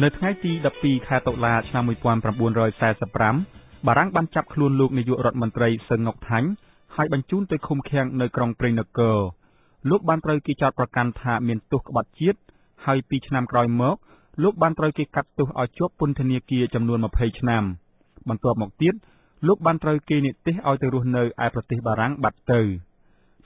នៅថ្ងៃទី12ខែតុលាឆ្នាំ1945បារាំងបានចាប់ខ្លួនលោកនាយករដ្ឋមន្ត្រីសឹងងុកថាញ់ហើយបញ្ជូនទៅឃុំឃាំងនៅក្រុងព្រៃនគរលោកបានត្រូវគេចោទប្រកាន់ថាមានទោសក្បត់ជាតិហើយ2ឆ្នាំក្រោយមកលោកបានត្រូវគេកាត់ទោសឲ្យជាប់ពន្ធនាគារចំនួន20ឆ្នាំបន្ទាប់មកទៀតលោកបានត្រូវគេនិទេសឲ្យទៅរស់នៅឯប្រទេសបារាំងបាត់ទៅ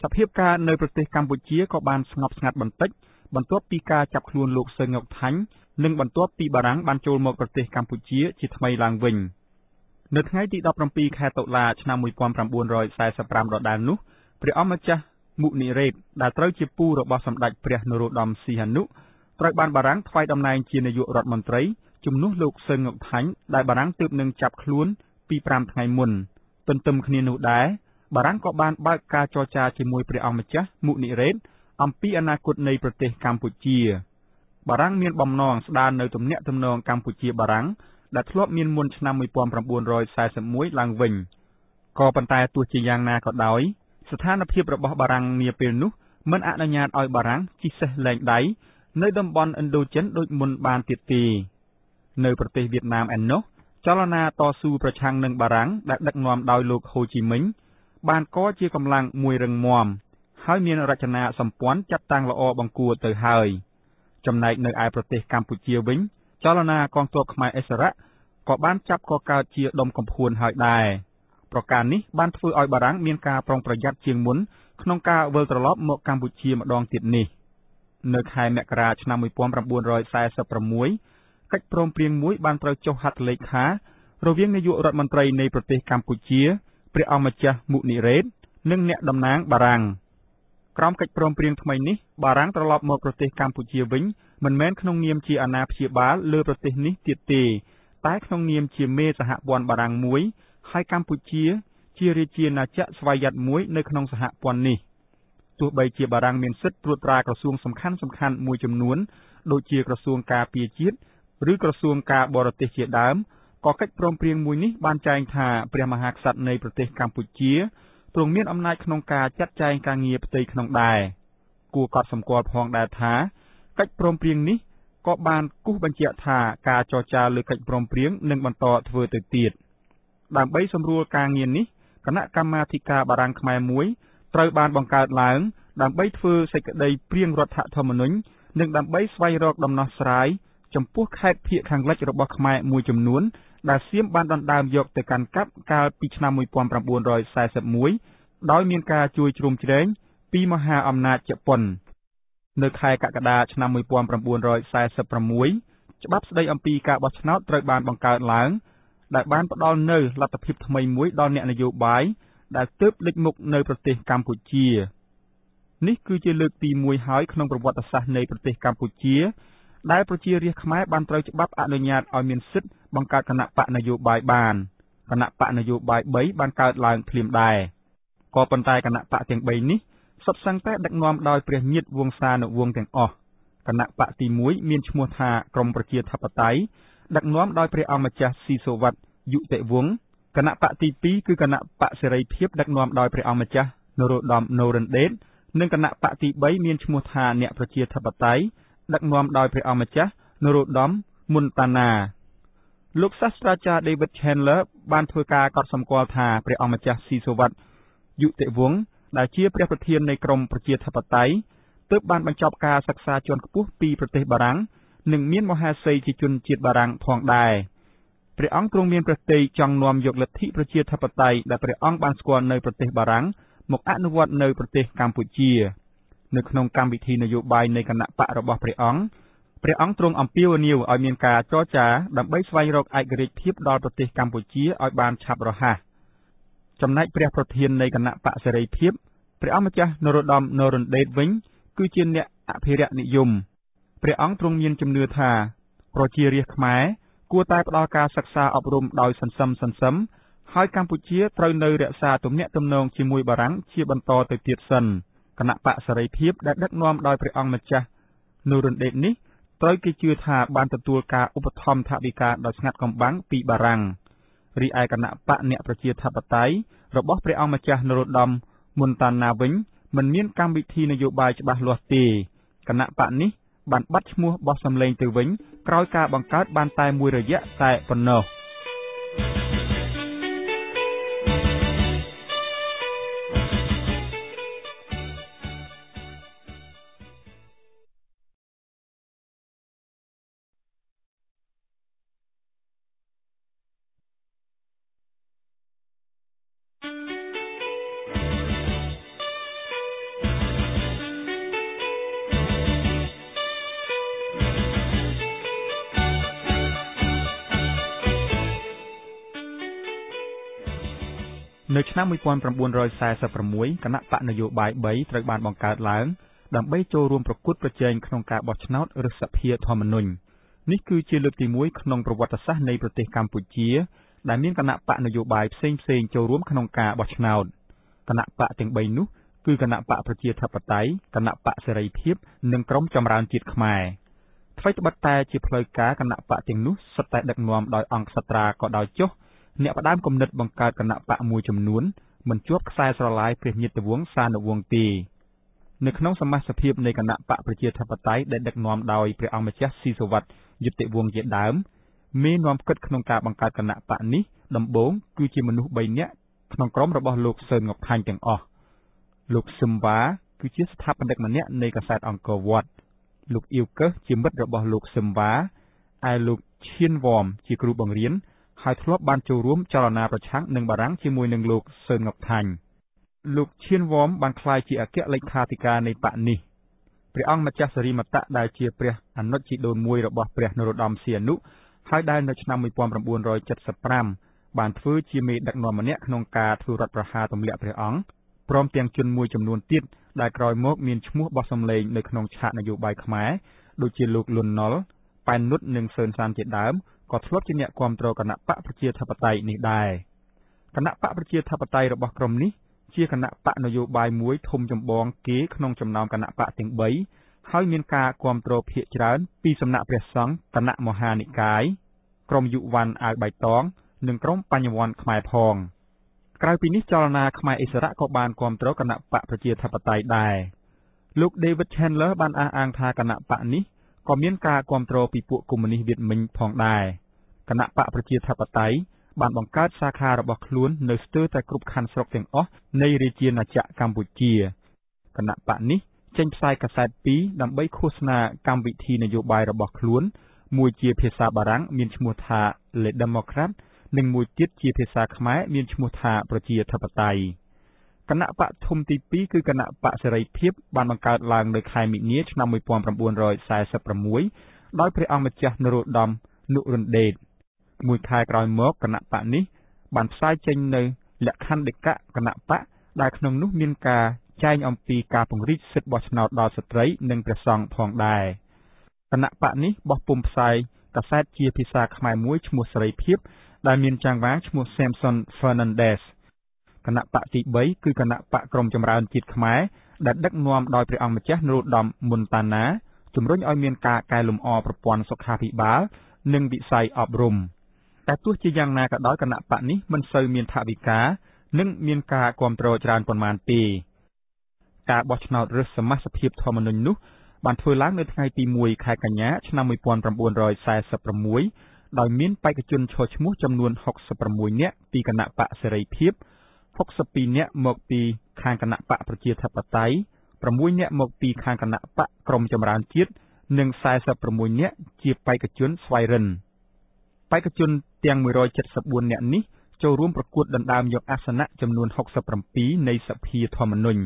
សភាពការនៅប្រទេសកម្ពុជាក៏បានស្ងប់ស្ងាត់បន្តិចបន្ទាប់ពីការចាប់ខ្លួនលោកសឹងងុកថាញ់និងបន្ទាប់ពីបារាំងបានចូលមកប្រទេសកម្ពុជាជាថ្មីឡើងវិញនៅថ្ងៃទី17ខែតុលាឆ្នាំ1945ដដែលនោះព្រះអង្គម្ចាស់មុនីរ៉េតដែលត្រូវជាពូរបស់សម្ដេចព្រះនរោត្តមសីហនុត្រូវបានបារាំងថ្វាយតំណែងជានាយករដ្ឋមន្ត្រីជំនួសលោកសឹងងុកថាញ់ដែលបារាំងទើបនឹងចាប់ខ្លួនពី5ថ្ងៃមុនទន្ទឹមគ្នានោះដែរបារាំងក៏បានបើកការចរចាជាមួយព្រះអង្គម្ចាស់មុនីរ៉េតអំពីអនាគតនៃប្រទេសកម្ពុជាបារាំងមានបំណងស្ដារនៅទំនាក់ទំនងកម្ពុជាបារាំងដែលធ្លាប់មានមុនឆ្នាំ1941ឡើងវិញក៏ប៉ុន្តែទោះជាយ៉ាងណាក៏ដោយស្ថានភាពរបស់បារាំងនាពេលនោះមិនអនុញ្ញាតឲ្យបារាំងជិះសេះលែងដៃនៅតំបន់ឥណ្ឌូចិនដូចមុនបានទៀតទេនៅប្រទេសវៀតណាមឯណោះចលនាតស៊ូប្រឆាំងនឹងបារាំងដែលដឹកនាំដោយលោកហូជីមិញបានកជាកម្លាំងមួយរឹងមាំហើយមានរចនាសម្ព័ន្ធចាត់តាំងល្អបង្គួរទៅហើយចំណែកនៅឯប្រទេសកម្ពុជាវិញចលនាកងទ័ពខ្មែរឥស្សរៈក៏បានចាប់កកើតជាដុំកំភួនហើយដែរប្រការនេះបានធ្វើឲ្យបារាំងមានការប្រុងប្រយ័ត្នជាងមុនក្នុងការវិលត្រឡប់មកកម្ពុជាម្ដងទៀតនេះនៅខែមករាឆ្នាំ1946កិច្ចព្រមព្រៀងមួយបានត្រូវចុះហត្ថលេខារវាងនាយករដ្ឋមន្ត្រីនៃប្រទេសកម្ពុជាព្រះអង្គម្ចាស់មុនីរ៉េតនិងអ្នកតំណាងបារាំងក្រោមកិច្ចព្រមព្រៀងថ្មីនេះបារាំងត្រឡប់មកប្រទេសកម្ពុជាវិញមិនមែនក្នុងនាមជាអាណាព្យាបាលលើប្រទេសនេះទៀតទេតែក្នុងនាមជាមេសហព័ន្ធបារាំងមួយហើយកម្ពុជាជារាជាណាចក្រស្វយ័តមួយនៅក្នុងសហព័ន្ធនេះទោះបីជាបារាំងមានសិទ្ធិត្រួតត្រាក្រសួងសំខាន់ៗមួយចំនួនដូចជាក្រសួងការពារជាតិឬក្រសួងការបរទេសជាដើមក៏កិច្ចព្រមព្រៀងមួយនេះបានចែងថាព្រះមហាក្សត្រនៃប្រទេសកម្ពុជាទ្រង់មានអំណាចក្នុងការចាត់ចែងការងារផ្ទៃក្នុងដែរគួរកត់សម្គាល់ផងដែរថាកិច្ចព្រមព្រៀងនេះក៏បានគូសបញ្ជាក់ថាការចរចាលើកិច្ចព្រមព្រៀងនឹងបន្តធ្វើទៅទៀតដើម្បីសម្រួលការងារនេះគណៈកម្មាធិការបារាំងខ្មែរមួយត្រូវបានបង្កើតឡើងដើម្បីធ្វើសេចក្តីព្រៀងរដ្ឋធម្មនុញ្ញនិងដើម្បីស្វែងរកដំណោះស្រាយចំពោះខេត្តភាគខាងលិចរបស់ខ្មែរមួយចំនួនដែលសៀមបានដណ្ដើមយកទៅកាន់កាប់កាលពីឆ្នាំ1941ដោយមានការជួយជ្រោមជ្រែងពីមហាអំណាចជប៉ុននៅខែកក្កដាឆ្នាំ1946ច្បាប់ស្តីអំពីការបោះឆ្នោតត្រូវបានបង្កើតឡើងដែលបានផ្ដល់នូវលទ្ធភាពថ្មីមួយដល់អ្នកនយោបាយដែលទើបលេចមុខនៅប្រទេសកម្ពុជានេះគឺជាលើកទី1ហើយក្នុងប្រវត្តិសាស្ត្រនៃប្រទេសកម្ពុជាដែលប្រជារាស្ត្រខ្មែរបានត្រូវច្បាប់អនុញ្ញាតឲ្យមានសិទ្ធិបង្កើតគណៈបកនយោបាយបានគណៈបកនយោបាយ3បានកើតឡើងភ្លាមដែរក៏ប៉ុន្តែគណៈបកទាំង3នេះសុទ្ធសឹងតែដឹកនាំដោយព្រះញាតិវង្សានុវង្សទាំងអស់គណៈបកទី1មានឈ្មោះថាក្រមប្រជាធិបតេយ្យដឹកនាំដោយព្រះអង្គម្ចាស់ស៊ីសុវត្ថិយុតិវង្សគណៈបកទី2គឺគណៈបកសេរីភាពដឹកនាំដោយព្រះអង្គម្ចាស់នរោត្តម នរោដេតនិងគណៈបកទី3មានឈ្មោះថាអ្នកប្រជាធិបតេយ្យដឹកនាំដោយព្រះអង្គម្ចាស់នរោត្តម មុនតាណាលោកសាស្ត្រាចារ្យ David Chandler បានធ្វើការកត់សម្គាល់ថាព្រះអង្គម្ចាស់ស៊ីសុវត្ថិយុតិវង្សដែលជាព្រះប្រធាននៃក្រមប្រជាធិបតេយ្យទើបបានបញ្ចប់ការសិក្សាជាន់ខ្ពស់ពីប្រទេសបារាំងនិងមានមហាសីជាជនជាតិបារាំងផងដែរព្រះអង្គទ្រង់មានព្រះទ័យចង់នាំយកលទ្ធិប្រជាធិបតេយ្យដែលព្រះអង្គបានស្គាល់នៅប្រទេសបារាំងមកអនុវត្តនៅប្រទេសកម្ពុជានៅក្នុងកម្មវិធីនយោបាយនៃគណៈបករបស់ព្រះអង្គទ្រង់អំពាវនាវឲ្យមានការចរចាដើម្បីស្វែងរកឯករាជ្យភាពដល់ប្រទេសកម្ពុជាឲ្យបានឆាប់រហ័សចំណែកព្រះប្រធាននៃគណៈបកសេរីភាពព្រះអង្គម្ចាស់នរោត្តម នរោដេតវិញគឺជាអ្នកអភិរក្សនិយមព្រះអង្គទ្រង់មានជំនឿថាប្រជារាស្ត្រខ្មែរគួរតែផ្ដល់ការសិក្សាអប់រំដោយសន្សឹមហើយកម្ពុជាត្រូវនៅរក្សាទំនាក់ទំនងជាមួយបារាំងជាបន្តទៅទៀតសិនគណៈបកសេរីភាពដែលដឹកនាំដោយព្រះអង្គម្ចាស់នរោដេតនេះត្រូវគេជឿថាបានទទួលការឧបត្ថម្ភថវិកាដោយស្ងាត់កំបាំងពីបារាំងរីឯគណៈបកអ្នកប្រជាធិបតេយ្យរបស់ព្រះអង្គម្ចាស់នរោត្តម មុនតាណាវិញមិនមានកម្មវិធីនយោបាយច្បាស់លាស់ទេគណៈបកនេះបានបាត់ឈ្មោះបោះសម្លេងទៅវិញ ក្រោយការបង្កើតបានតែមួយរយៈតែប៉ុណ្ណោះនៅឆ្នាំ1946គណៈបកនយោបាយ3ត្រូវបានបង្កើតឡើងដើម្បីចូលរួមប្រកួតប្រជែងក្នុងការបោះឆ្នោតឬសភាធម្មនុញ្ញនេះគឺជាលើកទី1ក្នុងប្រវត្តិសាស្ត្រនៃប្រទេសកម្ពុជាដែលមានគណៈបកនយោបាយផ្សេងៗចូលរួមក្នុងការបោះឆ្នោតគណៈបកទាំង3នោះគឺគណៈបកប្រជាធិបតេយ្យគណៈបកសេរីភាពនិងក្រមចម្រើនជាតិខ្មែរថ្មីត្បិតតែជាផ្លូវការគណៈបកទាំងនោះសុទ្ធតែដឹកនាំដោយអង្គសត្រាក៏ដោយចុះអ្នកផ្ដើមគំនិតបង្កើតគណៈបកមួយចំនួនមិនជាប់ខ្សែស្រឡាយព្រះញាតិវង្សសានុវង្សទេនៅក្នុងសមាជិកភាពនៃគណៈបកប្រជាធិបតេយ្យដែលដឹកនាំដោយព្រះអង្គម្ចាស់ស៊ីសុវត្ថិយុតិវង្សជាដើមមាននាំគិតក្នុងការបង្កើតគណៈបកនេះដំបូងគឺជាមនុស្ស3នាក់ក្នុងក្រុមរបស់លោកសឿនង៉ុកថាញ់ទាំងអស់លោកស៊ឹមវ៉ាគឺជាស្ថាបនិកម្នាក់នៃកាសែតអង្គរវត្តលោកអ៊ីវកឹសជាមិត្តរបស់លោកស៊ឹមវ៉ាឯលោកឈៀនវ៉មជាគ្រូបង្រៀនហើយធ្លាប់បានចូលរួមចលនាប្រឆាំងនឹងបារាំងជាមួយនឹងលោកសឿនង៉ុកថាញ់លោកឈៀនវ៉មបានក្លាយជាអគ្គលេខាធិការនៃបកនេះព្រះអង្គម្ចាស់សិរីមតៈដែលជាព្រះអនុជីដូនមួយរបស់ព្រះនរោត្តមសីហនុហើយដែលនៅឆ្នាំ1975បានធ្វើជាមេដឹកនាំម្នាក់ក្នុងការធ្វើរដ្ឋប្រហារទម្លាក់ព្រះអង្គព្រមទាំងជនមួយចំនួនទៀតដែលក្រោយមកមានឈ្មោះបោះសម្លេងនៅក្នុងឆាកនយោបាយខ្មែរដូចជាលោកលន់ណុលប៉ែននុតនិងសឿនសានជាដើមក៏ធ្លាប់ជាអ្នកគាំទ្រគណៈបកប្រជាធិបតេយ្យនេះដែរគណៈបកប្រជាធិបតេយ្យរបស់ក្រុមនេះជាគណៈបកនយោបាយមួយធំចម្បងគេក្នុងចំណោមគណៈបកទាំង3ហើយមានការគាំទ្រភាគច្រើនពីសំណាក់ព្រះសង្ឃគណៈមហានិកាយក្រុមយុវ័នអាវបៃតងនិងក្រុមបញ្ញវន្តខ្មែរផងក្រៅពីនេះចលនាខ្មែរឥស្សរៈក៏បានគាំទ្រគណៈបកប្រជាធិបតេយ្យដែរលោក David Chandler បានអះអាងថាគណៈបកនេះក៏មានការគាំទ្រពីពួកកុម្មុយនីសវៀតមិញផងដែរគណៈបកប្រជាធិបតេយ្យបានបង្កើតសាខារបស់ខ្លួននៅស្ទើរតែគ្រប់ខណ្ឌស្រុកទាំងអស់នៃរាជាណាចក្រកម្ពុជាគណៈបកនេះចេញផ្សាយកាសែត2ដើម្បីឃោសនាកម្មវិធីនយោបាយរបស់ខ្លួនមួយជាភាសាបារាំងមានឈ្មោះថា Les Démocrates និងមួយទៀតជាភាសាខ្មែរមានឈ្មោះថាប្រជាធិបតេយ្យគណៈបកធំទី2គឺគណៈបកសេរីភាពបានបង្កើតឡើងនៅខែមិនិនាឆ្នាំ1946ដោយព្រះអង្គម្ចាស់នរោត្តម នុរុនដេតមួយខែក្រោយមកគណៈបកនេះបានផ្សាយចេញនៅលក្ខន្តិកៈគណៈបកដែលក្នុងនោះមានការចែងអំពីការពង្រីកសិទ្ធិបោះឆ្នោតដល់ស្ត្រីនិងព្រះសង្ឃផងដែរគណៈបកនេះបោះពុម្ពផ្សាយកាសែតជាភាសាខ្មែរមួយឈ្មោះសេរីភាពដែលមានចាំងវាងឈ្មោះ Samson Fernandez គណៈបកទី3គឺគណៈបកក្រមចម្រើនជាតិខ្មែរដែលដឹកនាំដោយព្រះអង្គម្ចាស់នរោត្តម មុនតាណាជំរុញឲ្យមានការកែលម្អប្រព័ន្ធសុខាភិបាលនិងវិស័យអប់រំតែទោះជាយ៉ាងណាក៏ដោយគណៈបកនេះមិនសូវមានថវិកានិងមានការគាំទ្រច្រើនប៉ុន្មានទេការបោះឆ្នោតរើសសមាជិកភាពធម្មនុញ្ញនោះបានធ្វើឡើងនៅថ្ងៃទី1ខែកញ្ញាឆ្នាំ1946ដោយមានបេក្ខជនឈរឈ្មោះចំនួន66នាក់ពីគណៈបកសេរីភាព62នាក់មកពីខាងគណៈបកប្រជាធិបតេយ្យ6នាក់មកពីខាងគណៈបកក្រមចម្រើនជាតិនិង46នាក់ជាបេក្ខជនស្វ័យរិនបេក្ខជនទាំង174នាក់នេះចូលរួមប្រកួតដណ្ដើមយកអាសនៈចំនួន67នៃសភាធម្មនុញ្ញ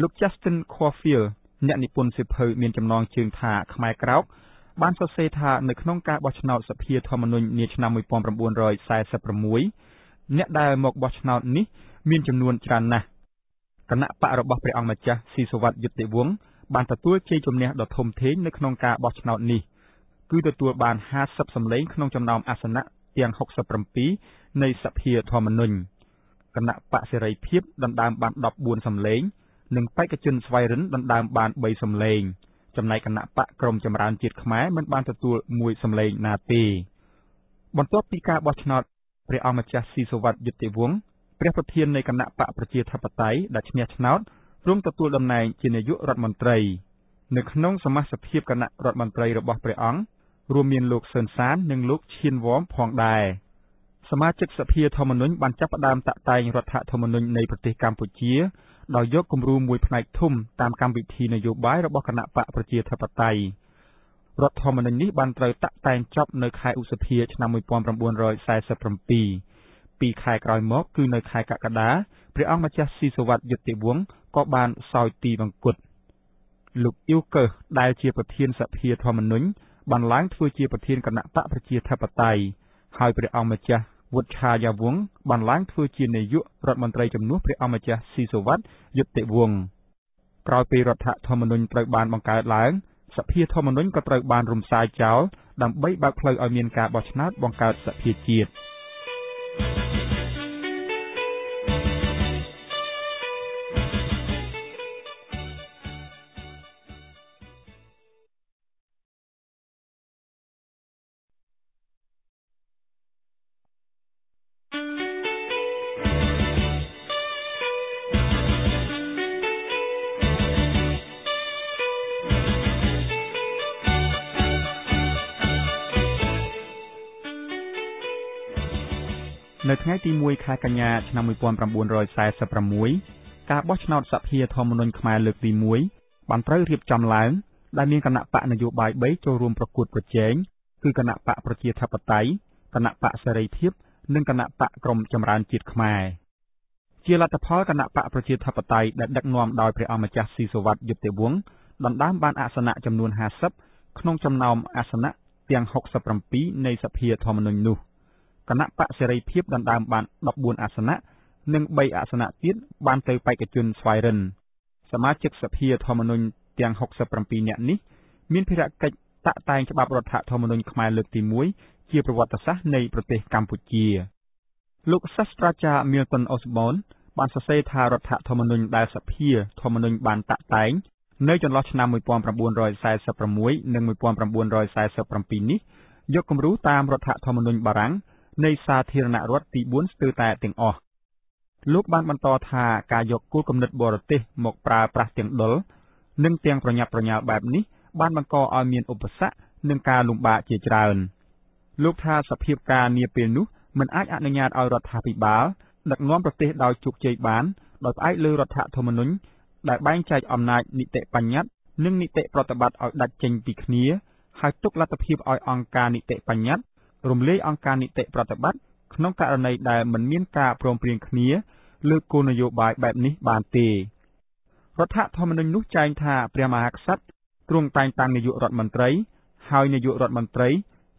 លោក Justin Caulfield អ្នកនិពន្ធសៀវភៅមានចំណងជើងថាខ្មែរក្រោកបានសរសេរថានៅក្នុងការបោះឆ្នោតសភាធម្មនុញ្ញនាឆ្នាំ1946អ្នកដែលមកបោះឆ្នោតនេះមានចំនួនច្រើនណាស់គណៈបករបស់ព្រះអង្គម្ចាស់ស៊ីសុវត្ថិយុតិវង្សបានទទួលជ័យជំនះដ៏ធំធេងនៅក្នុងការបោះឆ្នោតនេះគឺទទួលបាន50សម្លេងក្នុងចំណោមអាសនៈទាំង67នៃសភាធម្មនុញ្ញគណៈបកសេរីភាពដណ្ដើមបាន14សម្លេងនិងបេក្ខជនស្វ័យរិនដណ្ដើមបាន3សម្លេងចំណែកគណៈបកក្រមចម្រើនជាតិខ្មែរមិនបានទទួល1សម្លេងណាទេបន្ទាប់ពីការបោះឆ្នោតព្រះអង្គម្ចាស់ស៊ីសុវត្ថិយុតិវង្សព្រះប្រធាននៃគណៈបកប្រជាធិបតេយ្យដែលឈ្នះឆ្នោតទ្រង់ទទួលតំណែងជានាយករដ្ឋមន្ត្រីនៅក្នុងសមាជិកភាពគណៈរដ្ឋមន្ត្រីរបស់ព្រះអង្គ រួមមានលោកសឿនសាននិងលោកឈៀនវ៉មផងដែរសមាជិកសភាធម្មនុញ្ញបានចាប់ផ្ដើមតាក់តែងរដ្ឋធម្មនុញ្ញនៃប្រទេសកម្ពុជាដោយយកគំរូមួយផ្នែកធំតាមកម្មវិធីនយោបាយរបស់គណៈបកប្រជាធិបតេយ្យរដ្ឋធម្មនុញ្ញនេះបានត្រូវតាក់តែងចប់នៅខែឧសភាឆ្នាំ1947ពីខែក្រោយមកគឺនៅខែកក្កដាព្រះអង្គម្ចាស់ស៊ីសុវត្ថិយុត្តិវង្សក៏បានសោយទីបង្គត់លោកអ៊ីវកើសដែលជាប្រធានសភាធម្មនុញ្ញបានឡើងធ្វើជាប្រធានគណៈបកប្រជាធិបតេយ្យហើយព្រះអង្គម្ចាស់វុច្ឆាយាវង្សបានឡើងធ្វើជានាយករដ្ឋមន្ត្រីជំនួសព្រះអង្គម្ចាស់ស៊ីសុវត្ថិយុត្តិវង្សក្រោយពីរដ្ឋធម្មនុញ្ញត្រូវបានបង្កើតឡើងសភាធម្មនុញ្ញក៏ត្រូវបានរំសាយចោលដើម្បីបើកផ្លូវឲ្យមានការបោះឆ្នោតបង្កើតសភាជាតិនៅថ្ងៃទី1ខែកញ្ញាឆ្នាំ1946ការបោះឆ្នោតសភាធម្មនុញ្ញខ្មែរលើកទី1បានត្រូវរៀបចំឡើងដែលមានគណៈបកនយោបាយ3ចូលរួមប្រកួតប្រជែងគឺគណៈបកប្រជាធិបតេយ្យគណៈបកសេរីភាពនិងគណៈបកក្រមចម្រើនជាតិខ្មែរជាលទ្ធផលគណៈបកប្រជាធិបតេយ្យដែលដឹកនាំដោយព្រះអង្គម្ចាស់ស៊ីសុវត្ថិយុត្តិវង្សដណ្ដើមបានអាសនៈចំនួន50ក្នុងចំណោមអាសនៈទាំង67នៃសភាធម្មនុញ្ញនោះគណៈបកសេរីភាពដណ្ដើមបាន14អាសនៈនិង3អាសនៈទៀតបានទៅបេក្ខជនស្វ័យរិនសមាជិកសភាធម្មនុញ្ញទាំង67នាក់នេះមានភារកិច្ចតាក់តែងច្បាប់រដ្ឋធម្មនុញ្ញខ្មែរលើកទី1ជាប្រវត្តិសាស្ត្រនៃប្រទេសកម្ពុជាលោកសាស្ត្រាចារ្យ Milton Osborne បានសរសេរថារដ្ឋធម្មនុញ្ញដែលសភាធម្មនុញ្ញបានតាក់តែងនៅចន្លោះឆ្នាំ1946និង1947នេះយកគំរូតាមរដ្ឋធម្មនុញ្ញបារាំងនៃសាធារណរដ្ឋទី4ស្ទើរតែទាំងអស់លោកបានបន្តថាការយកគោលគំនិតបរទេសមកប្រើប្រាស់ទាំងដុលនិងទាំងប្រញាប់ប្រញាល់បែបនេះបានបង្កឲ្យមានឧបសគ្គនិងការលំបាកជាច្រើនលោកថាសភាពការនាពេលនោះមិនអាចអនុញ្ញាតឲ្យរដ្ឋាភិបាលដឹកនាំប្រទេសដោយជោគជ័យបានដោយផ្អែកលើរដ្ឋធម្មនុញ្ញដែលបែងចែកអំណាចនីតិបញ្ញត្តិនិងនីតិប្រតិបត្តិឲ្យដាច់ចេញពីគ្នាហើយទុកលទ្ធភាពឲ្យអង្គការនីតិបញ្ញត្តិរំលាយអង្គការនីតិប្រតិបត្តិក្នុងករណីដែលមិនមានការព្រមព្រៀងគ្នាលើគោលនយោបាយបែបនេះបានទេរដ្ឋធម្មនុញ្ញនោះចែងថាព្រះមហាក្សត្រទ្រង់តែងតាំងនាយករដ្ឋមន្ត្រីហើយនាយករដ្ឋមន្ត្រី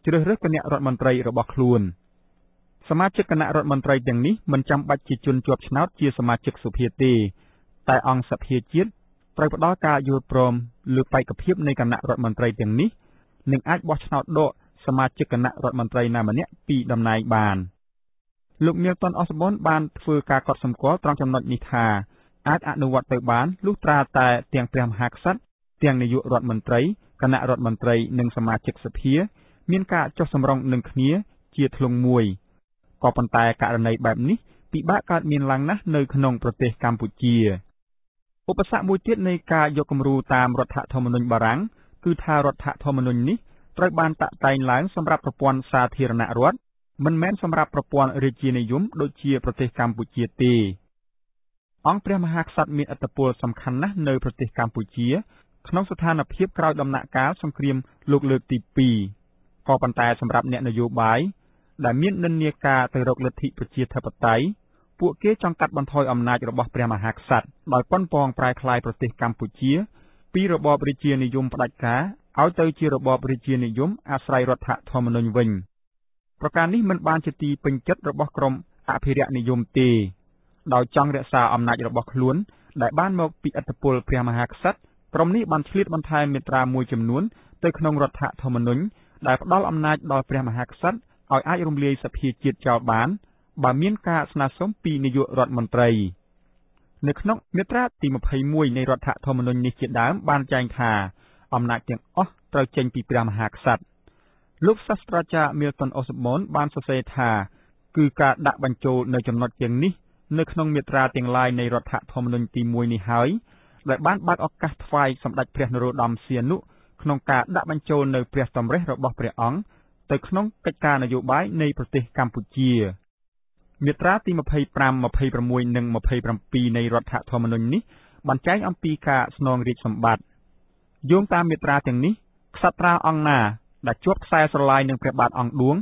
ជ្រើសរើសគណៈរដ្ឋមន្ត្រីរបស់ខ្លួនសមាជិកគណៈរដ្ឋមន្ត្រីទាំងនេះមិនចាំបាច់ជាជនជាប់ឆ្នោតជាសមាជិកសភាទេតែអង្គសភាជាតិត្រូវផ្ដល់ការយល់ព្រមលើបេក្ខភាពនៃគណៈរដ្ឋមន្ត្រីទាំងនេះនិងអាចបោះឆ្នោតដកសមាជិកគណៈរដ្ឋមន្ត្រីណាម្នាក់ពីតំណែងបានលោក Milton Osborne បានធ្វើការកត់សម្គាល់ត្រង់ចំណុចនេះថាអាចអនុវត្តទៅបានលុះត្រាតែទាំងព្រះមហាក្សត្រទាំងនាយករដ្ឋមន្ត្រីគណៈរដ្ឋមន្ត្រីនិងសមាជិកសភាមានការចុះសម្រុងនឹងគ្នាជាធ្លុងមួយក៏ប៉ុន្តែករណីបែបនេះពិបាកកើតមានឡើងណាស់នៅក្នុងប្រទេសកម្ពុជាឧបសគ្គមួយទៀតនៃការយកគំរូតាមរដ្ឋធម្មនុញ្ញបារាំងគឺថារដ្ឋធម្មនុញ្ញនេះត្រូវបានតាក់តែងឡើងសម្រាប់ប្រព័ន្ធសាធារណរដ្ឋមិនមែនសម្រាប់ប្រព័ន្ធរាជានិយមដូចជាប្រទេសកម្ពុជាទេអង្គព្រះមហាក្សត្រមានឥទ្ធិពលសំខាន់ណាស់នៅប្រទេសកម្ពុជាក្នុងស្ថានភាពក្រោយដំណាក់កាលសង្គ្រាមលោកលើកទី2ក៏ប៉ុន្តែសម្រាប់អ្នកនយោបាយដែលមាននិន្នាការទៅរកលទ្ធិប្រជាធិបតេយ្យពួកគេចង់កាត់បន្ថយអំណាចរបស់ព្រះមហាក្សត្រដោយប៉ុនប៉ងប្រែក្លាយប្រទេសកម្ពុជាពីរបបរាជានិយមផ្ដាច់ការឲ្យទៅជារបបរាជានិយមអាស្រ័យរដ្ឋធម្មនុញ្ញវិញប្រការនេះមិនបានជាទីពេញចិត្តរបស់ក្រុមអភិរក្សនិយមទេដោយចង់រក្សាអំណាចរបស់ខ្លួនដែលបានមកពីឥទ្ធិពលព្រះមហាក្សត្រក្រុមនេះបានឆ្លៀតបន្ថែមមាត្រាមួយចំនួនទៅក្នុងរដ្ឋធម្មនុញ្ញដែលផ្ដល់អំណាចដល់ព្រះមហាក្សត្រឲ្យអាចរំលាយសភាជាតិចោលបានបើមានការស្នើសុំពីនាយករដ្ឋមន្ត្រីនៅក្នុងមាត្រាទី21នៃរដ្ឋធម្មនុញ្ញនេះជាដើមបានចែងថាអំណាចទាំងអស់ត្រូវចេញពីព្រះមហាក្សត្រលោកសាស្ត្រាចារ្យ Milton Osborne បានសរសេរថាគឺការដាក់បញ្ចូលនៅចំណុចទាំងនេះនៅក្នុងមាត្រាទាំងឡាយនៃរដ្ឋធម្មនុញ្ញទី1នេះហើយដែលបានបើកឱកាសថ្វាយសម្ដេចព្រះនរោត្តមសីហនុ ក្នុងការដាក់បញ្ចូលនៅព្រះតម្រិះរបស់ព្រះអង្គទៅក្នុងកិច្ចការនយោបាយនៃប្រទេសកម្ពុជាមាត្រាទី25 26និង27នៃរដ្ឋធម្មនុញ្ញនេះបញ្ចែងអំពីការស្នងរាជសម្បត្តិយោងតាមមាត្រាទាំងនេះក្សត្រាអង្គណាដែលជាប់ខ្សែស្រឡាយនឹងព្រះបាទអង្គឌួង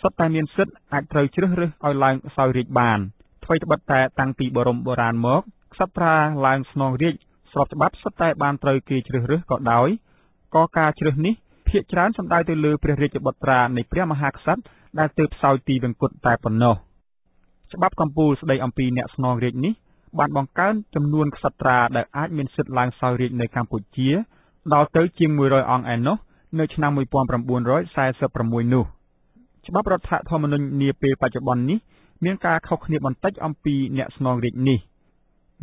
សុទ្ធតែមានសិទ្ធិអាចត្រូវជ្រើសរើសឲ្យឡើងសោយរាជ្យបានថ្មីត្បិតតែតាំងពីបរមបុរាណមកក្សត្រាឡើងស្នងរាជស្របច្បាប់សុទ្ធតែបានត្រូវគេជ្រើសរើសក៏ដោយក៏ការជ្រើសនេះភាគច្រើនសំដៅទៅលើព្រះរាជបុត្រានៃព្រះមហាក្សត្រដែលទើបសោយទីវង្គតតែប៉ុណ្ណោះច្បាប់កម្ពុជាស្ដីអំពីអ្នកស្នងរាជនេះបានបង្កើនចំនួនក្សត្រាដែលអាចមានសិទ្ធិឡើងសោយរាជនៅកម្ពុជាដល់ទៅជាង100អង្គឯណោះនៅឆ្នាំ1946នោះច្បាប់រដ្ឋធម្មនុញ្ញនាពេលបច្ចុប្បន្ននេះមានការខុសគ្នាបន្តិចអំពីអ្នកស្នងរាជនេះ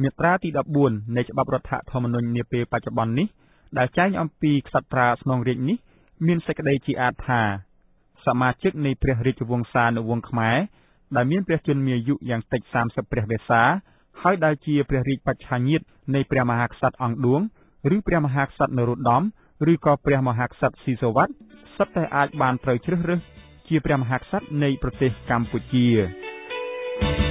មាត្រាទី14នៃច្បាប់រដ្ឋធម្មនុញ្ញនាពេលបច្ចុប្បន្ននេះដែលចែងអំពីក្សត្រាស្នងរាជនេះមានសេចក្តីជាអាទិថាសមាជិកនៃព្រះរាជវង្សានុវង្សខ្មែរដែលមានព្រះជន្មាយុយ៉ាងតិច30ព្រះវស្សាហើយដែលជាព្រះរាជបច្ឆាញាតិនៃព្រះមហាក្សត្រអង្គឌួងឬព្រះមហាក្សត្រនរោត្តមឬក៏ព្រះមហាក្សត្រស៊ីសុវត្ថិសុទ្ធតែអាចបានត្រូវជ្រើសរើសជាព្រះមហាក្សត្រនៃប្រទេសកម្ពុជា